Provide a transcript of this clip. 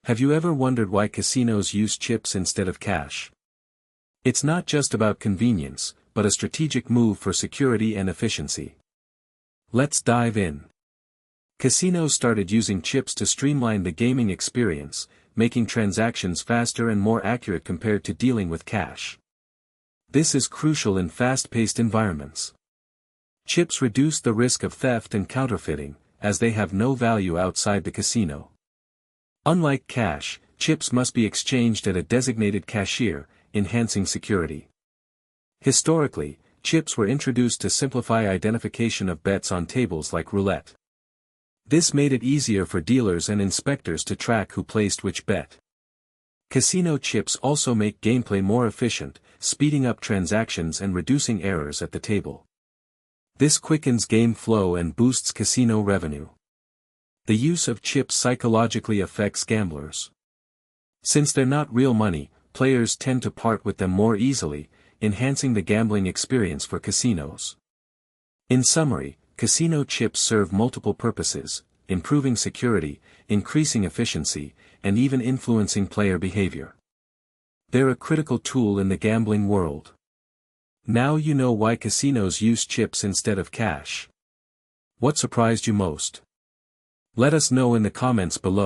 Have you ever wondered why casinos use chips instead of cash? It's not just about convenience, but a strategic move for security and efficiency. Let's dive in. Casinos started using chips to streamline the gaming experience, making transactions faster and more accurate compared to dealing with cash. This is crucial in fast-paced environments. Chips reduce the risk of theft and counterfeiting, as they have no value outside the casino. Unlike cash, chips must be exchanged at a designated cashier, enhancing security. Historically, chips were introduced to simplify identification of bets on tables like roulette. This made it easier for dealers and inspectors to track who placed which bet. Casino chips also make gameplay more efficient, speeding up transactions and reducing errors at the table. This quickens game flow and boosts casino revenue. The use of chips psychologically affects gamblers. Since they're not real money, players tend to part with them more easily, enhancing the gambling experience for casinos. In summary, casino chips serve multiple purposes, improving security, increasing efficiency, and even influencing player behavior. They're a critical tool in the gambling world. Now you know why casinos use chips instead of cash. What surprised you most? Let us know in the comments below.